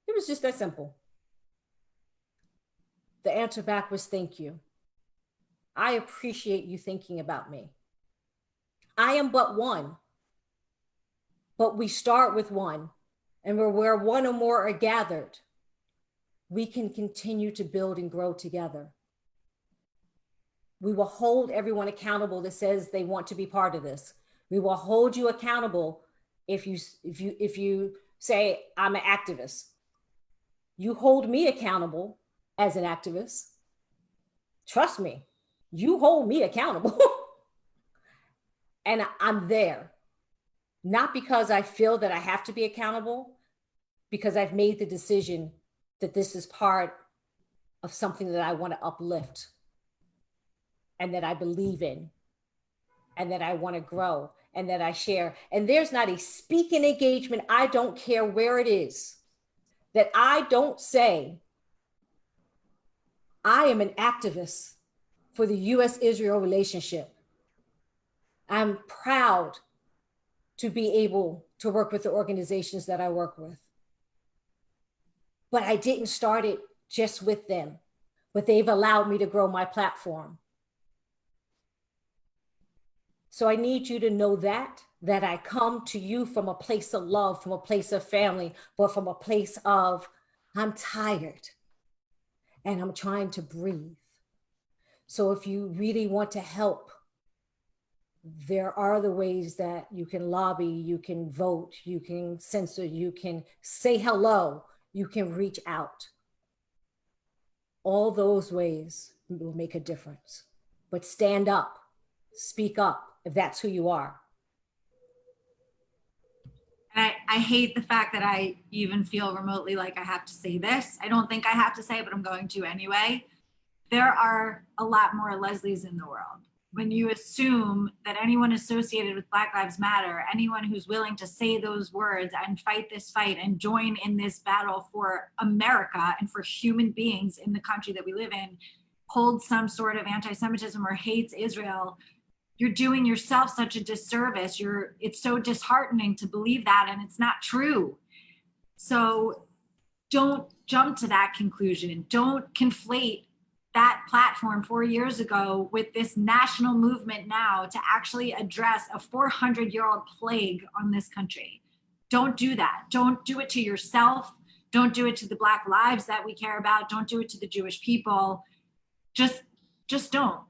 It was just that simple. The answer back was thank you. I appreciate you thinking about me. I am but one, but we start with one, and where one or more are gathered, we can continue to build and grow together. We will hold everyone accountable that says they want to be part of this. We will hold you accountable if you say I'm an activist. You hold me accountable as an activist. Trust me, you hold me accountable. And I'm there, not because I feel that I have to be accountable, because I've made the decision that this is part of something that I want to uplift and that I believe in and that I want to grow and that I share. And there's not a speaking engagement, I don't care where it is, that I don't say, I am an activist for the US-Israel relationship. I'm proud to be able to work with the organizations that I work with. But I didn't start it just with them, but they've allowed me to grow my platform. So I need you to know that I come to you from a place of love, from a place of family, but from a place of, I'm tired and I'm trying to breathe. So if you really want to help, there are the ways that you can lobby, you can vote, you can censor, you can say hello, you can reach out. All those ways will make a difference. But stand up, speak up, if that's who you are. And I hate the fact that I even feel remotely like I have to say this. I don't think I have to say it, but I'm going to anyway. There are a lot more Leslies in the world. When you assume that anyone associated with Black Lives Matter, anyone who's willing to say those words and fight this fight and join in this battle for America and for human beings in the country that we live in, holds some sort of anti-Semitism or hates Israel, you're doing yourself such a disservice. It's so disheartening to believe that, and it's not true. So don't jump to that conclusion. Don't conflate that platform 4 years ago with this national movement now to actually address a 400-year-old plague on this country. Don't do that. Don't do it to yourself. Don't do it to the Black lives that we care about. Don't do it to the Jewish people. Just don't.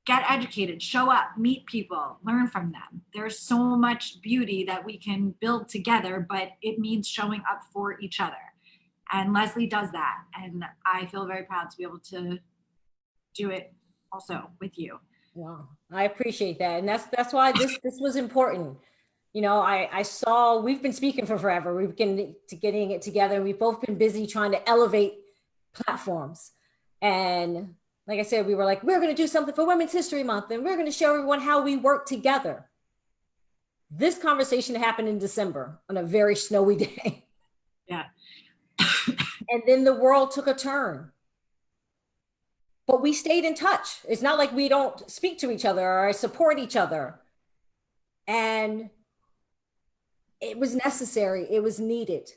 Get educated, show up, meet people, learn from them. There's so much beauty that we can build together, but it means showing up for each other. And Leslie does that. And I feel very proud to be able to do it also with you. Wow, I appreciate that. And that's why this was important. You know, I saw, we've been speaking for forever. We've been getting it together. We've both been busy trying to elevate platforms. And like I said, we were like, we're going to do something for Women's History Month, and we're going to show everyone how we work together. This conversation happened in December on a very snowy day. Yeah. And then the world took a turn. But we stayed in touch. It's not like we don't speak to each other or support each other. And it was necessary. It was needed.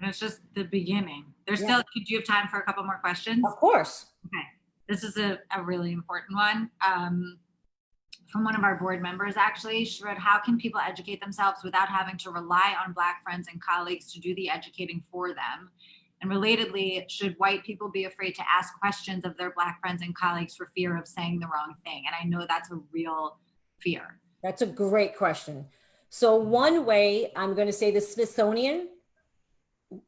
And it's just the beginning. There's Yeah. still, do you have time for a couple more questions? Of course. Okay. This is a really important one. From one of our board members, actually. She wrote, how can people educate themselves without having to rely on Black friends and colleagues to do the educating for them? And relatedly, should white people be afraid to ask questions of their Black friends and colleagues for fear of saying the wrong thing? And I know that's a real fear. That's a great question. So one way, I'm going to say the Smithsonian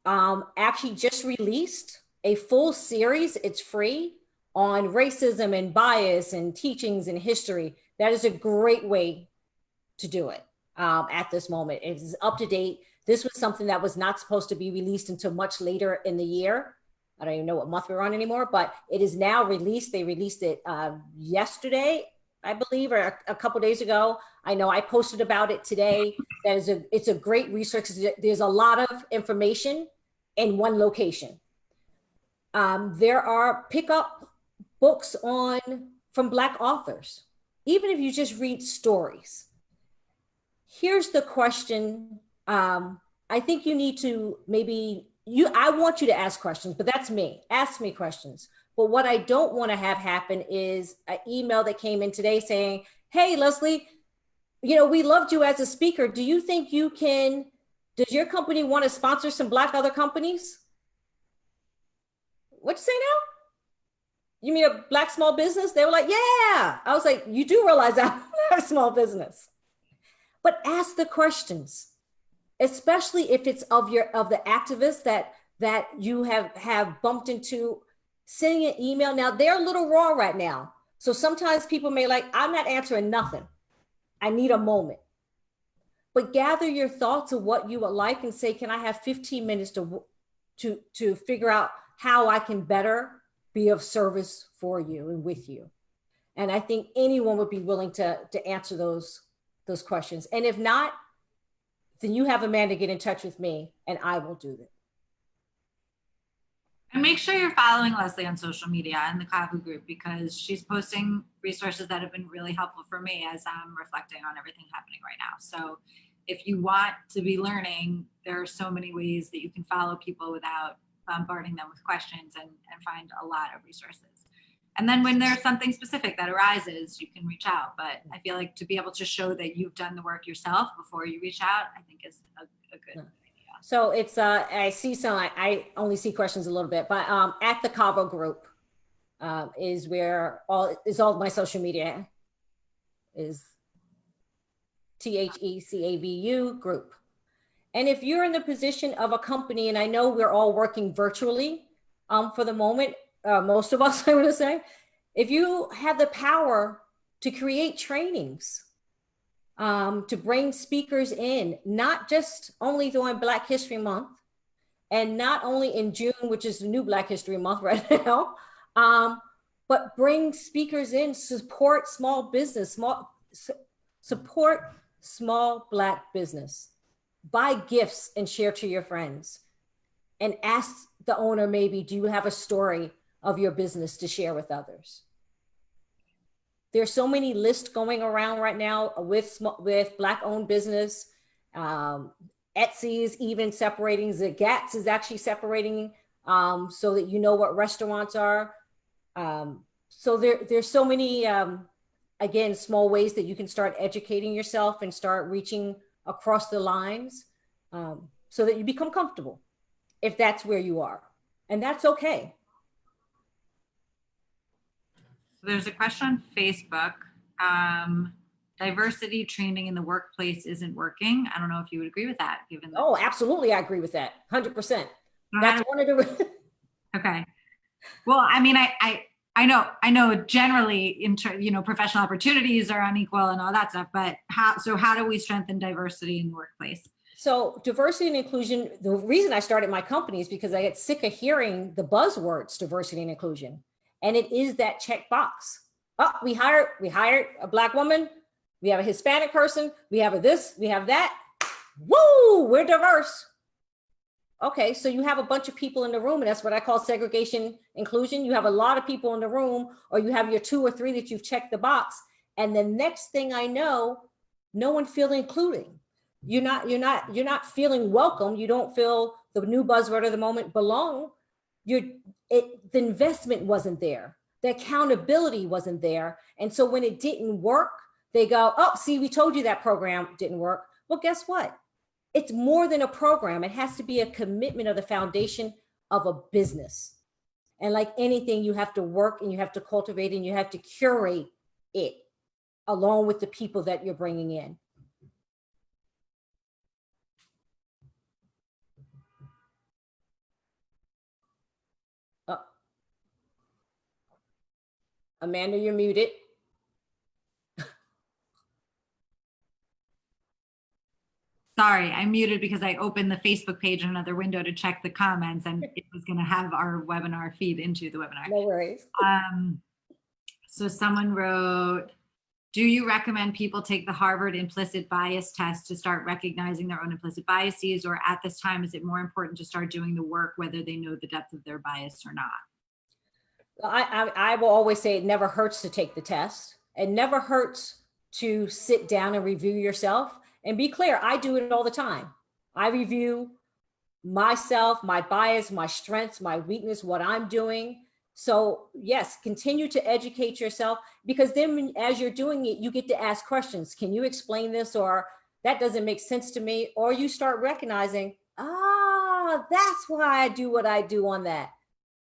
actually just released a full series. It's free on racism and bias and teachings and history. That is a great way to do it at this moment. It is up to date. This was something that was not supposed to be released until much later in the year. I don't even know what month we're on anymore, but it is now released. They released it yesterday, I believe, or a couple days ago. I know I posted about it today. It's a great research. There's a lot of information in one location. There are pickup books from Black authors, even if you just read stories. Here's the question. I think you need to I want you to ask questions, but that's me. Ask me questions. But what I don't want to have happen is an email that came in today saying, hey, Leslie, we loved you as a speaker. Do you think does your company want to sponsor some Black other companies? What'd you say now? You mean a Black small business? They were like, yeah. I was like, you do realize I'm a small business. But ask the questions, especially if it's of the activists that you have bumped into. Sending an email. Now they're a little raw right now. So sometimes people may I'm not answering nothing. I need a moment. But gather your thoughts of what you would like and say, can I have 15 minutes to figure out how I can better be of service for you and with you? And I think anyone would be willing to answer those questions. And if not, then you have Amanda get in touch with me and I will do that. And make sure you're following Leslie on social media and the Cavu group, because she's posting resources that have been really helpful for me as I'm reflecting on everything happening right now. So if you want to be learning, there are so many ways that you can follow people without bombarding them with questions and find a lot of resources. And then when there's something specific that arises, you can reach out. But I feel like to be able to show that you've done the work yourself before you reach out, I think is a good idea. So it's, I see I only see questions a little bit, but at the Cavu group is where all my social media is. THECAVU group. And if you're in the position of a company, and I know we're all working virtually for the moment, most of us, I want to say, if you have the power to create trainings, to bring speakers in, not just only during Black History Month, and not only in June, which is the new Black History Month right now, but bring speakers in, support small business, support small Black business. Buy gifts and share to your friends. And ask the owner, maybe, do you have a story of your business to share with others? There's so many lists going around right now with Black-owned business. Etsy is even separating. Zagat's is actually separating so that you know what restaurants are. So there's so many, again, small ways that you can start educating yourself and start reaching across the lines so that you become comfortable if that's where you are. And that's okay. There's a question on Facebook. Diversity training in the workplace isn't working. I don't know if you would agree with that, given that. Oh, absolutely. I agree with that. 100%. No, That's one of the. Okay. Well, I mean, I know generally professional opportunities are unequal and all that stuff, but how do we strengthen diversity in the workplace? So diversity and inclusion, the reason I started my company is because I get sick of hearing the buzzwords diversity and inclusion. And it is that checkbox. Oh, we hired a Black woman. We have a Hispanic person. We have a this, we have that. Woo, we're diverse. Okay, so you have a bunch of people in the room, and that's what I call segregation inclusion. You have a lot of people in the room, or you have your 2 or 3 that you've checked the box. And the next thing I know, no one feels including. You're not feeling welcome. You don't feel, the new buzzword of the moment, belong. The investment wasn't there. The accountability wasn't there. And so when it didn't work, they go, oh, see, we told you that program didn't work. Well, guess what? It's more than a program. It has to be a commitment of the foundation of a business. And like anything, you have to work and you have to cultivate and you have to curate it along with the people that you're bringing in. Amanda, you're muted. Sorry, I muted because I opened the Facebook page in another window to check the comments, and it was going to have our webinar feed into the webinar. No worries. So someone wrote, do you recommend people take the Harvard implicit bias test to start recognizing their own implicit biases, or at this time, is it more important to start doing the work whether they know the depth of their bias or not? I will always say it never hurts to take the test. It never hurts to sit down and review yourself. And be clear, I do it all the time. I review myself, my bias, my strengths, my weakness, what I'm doing. So yes, continue to educate yourself, because then as you're doing it, you get to ask questions. Can you explain this? Or that doesn't make sense to me. Or you start recognizing, that's why I do what I do on that.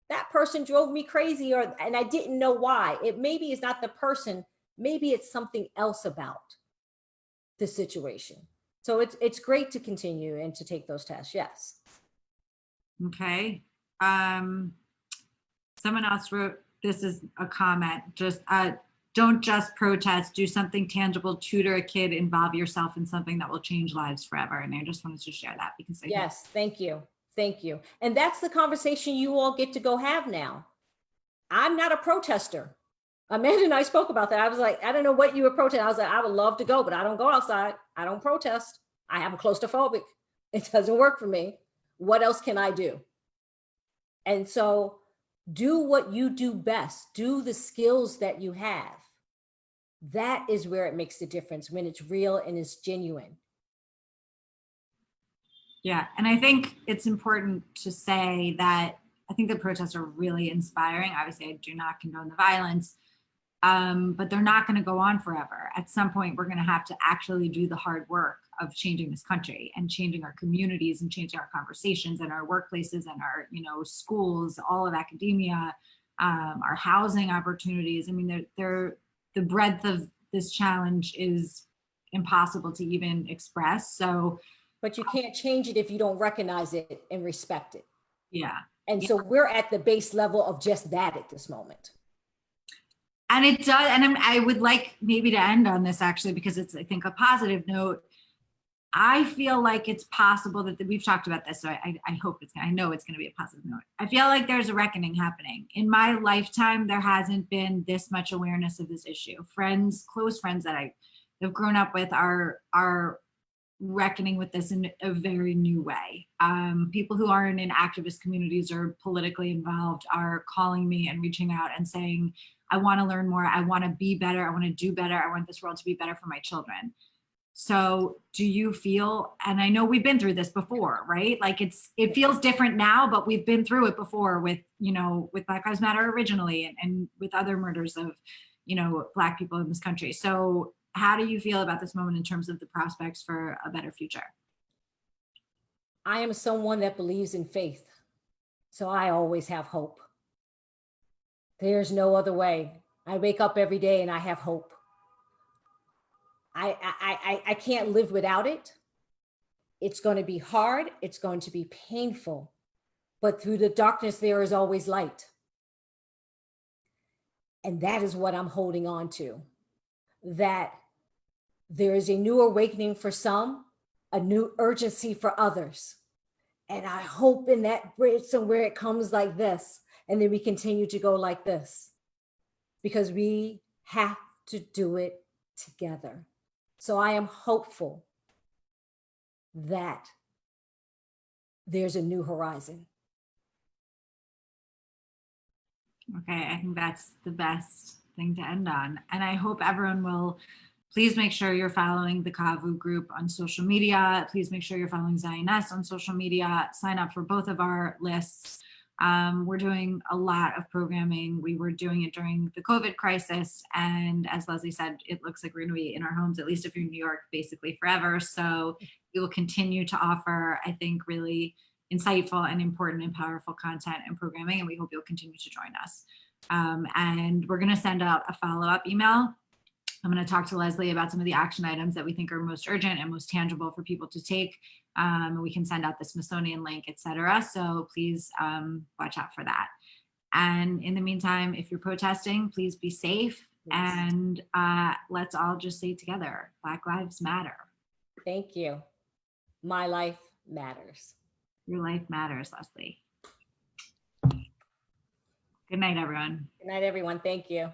That person drove me crazy, and I didn't know why. It maybe is not the person, maybe it's something else about the situation. So it's great to continue and to take those tests. Yes. Okay. Someone else wrote, this is a comment, just don't just protest, do something tangible, tutor a kid, involve yourself in something that will change lives forever. And I just wanted to share that because yes, thank you. Thank you. And that's the conversation you all get to go have now. I'm not a protester. Amanda and I spoke about that. I was like, I don't know what you were protesting. I was like, I would love to go, but I don't go outside. I don't protest. I am claustrophobic. It doesn't work for me. What else can I do? And so do what you do best. Do the skills that you have. That is where it makes the difference, when it's real and it's genuine. Yeah, and I think it's important to say that I think the protests are really inspiring. Obviously, I do not condone the violence, but they're not going to go on forever. At some point, we're going to have to actually do the hard work of changing this country and changing our communities and changing our conversations and our workplaces and our, schools, all of academia, our housing opportunities. I mean, the breadth of this challenge is impossible to even express. So, but you can't change it if you don't recognize it and respect it. Yeah. And so we're at the base level of just that at this moment. And it does, and I would like maybe to end on this actually, because it's, I think, a positive note. I feel like it's possible that we've talked about this, so I hope I know it's going to be a positive note. I feel like there's a reckoning happening. In my lifetime, there hasn't been this much awareness of this issue. Close friends that I have grown up with are reckoning with this in a very new way. People who aren't in activist communities or politically involved are calling me and reaching out and saying, I want to learn more. I want to be better. I want to do better. I want this world to be better for my children. So do you feel, and I know we've been through this before, right? Like it feels different now, but we've been through it before with, with Black Lives Matter originally and with other murders of, Black people in this country. So how do you feel about this moment in terms of the prospects for a better future? I am someone that believes in faith. So I always have hope. There's no other way. I wake up every day and I have hope. I can't live without it. It's going to be hard. It's going to be painful. But through the darkness, there is always light. And that is what I'm holding on to. That there is a new awakening for some, a new urgency for others. And I hope in that bridge somewhere it comes like this. And then we continue to go like this. Because we have to do it together. So I am hopeful that there's a new horizon. Okay, I think that's the best thing to end on. And I hope everyone will please make sure you're following the Cavu group on social media. Please make sure you're following Zioness on social media. Sign up for both of our lists. We're doing a lot of programming. We were doing it during the COVID crisis. And as Leslie said, it looks like we're going to be in our homes, at least if you're in New York, basically forever. So we will continue to offer, I think, really insightful and important and powerful content and programming. And we hope you'll continue to join us. And we're going to send out a follow-up email. I'm going to talk to Leslie about some of the action items that we think are most urgent and most tangible for people to take. We can send out the Smithsonian link, etc. So please watch out for that. And in the meantime, if you're protesting, please be safe. Yes. And let's all just say together, Black Lives Matter. Thank you. My life matters. Your life matters, Leslie. Good night, everyone. Good night, everyone. Thank you.